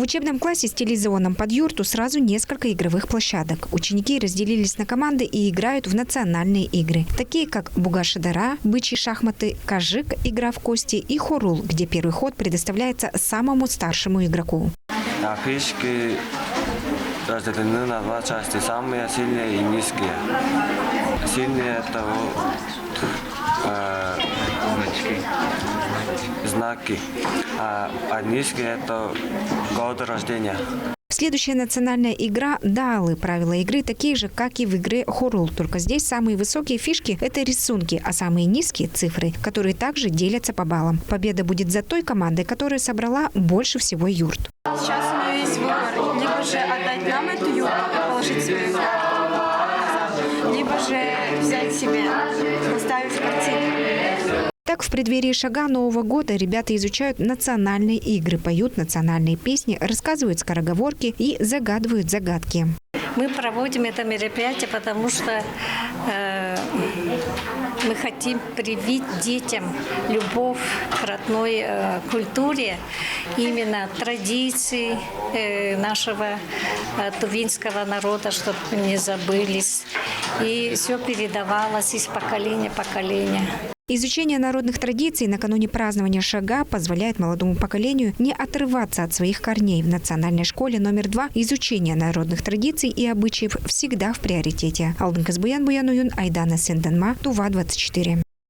В учебном классе, стилизованном под юрту, сразу несколько игровых площадок. Ученики разделились на команды и играют в национальные игры, такие как буга-шадара, бычьи шахматы, кажик, игра в кости и хорул, где первый ход предоставляется самому старшему игроку. Фишки разделены на два части, самые сильные и низкие. Сильные – это знаки, а низкие – это год рождения. Следующая национальная игра – даалы. Правила игры такие же, как и в игре хорул. Только здесь самые высокие фишки – это рисунки, а самые низкие – цифры, которые также делятся по баллам. Победа будет за той командой, которая собрала больше всего юрт. Сейчас у нее есть выбор. Либо же отдать нам эту юрту и положить себе карту, либо же взять себе, поставить картину. Так, в преддверии шага Нового года ребята изучают национальные игры, поют национальные песни, рассказывают скороговорки и загадывают загадки. Мы проводим это мероприятие, потому что мы хотим привить детям любовь к родной культуре, именно традиции нашего тувинского народа, чтобы не забылись. И все передавалось из поколения в поколение. Изучение народных традиций накануне празднования шага позволяет молодому поколению не отрываться от своих корней. В национальной школе номер 2 изучение народных традиций и обычаев всегда в приоритете. Алтын Казбуян, Буян Уюн, Айдана Сенданма, Тува 24.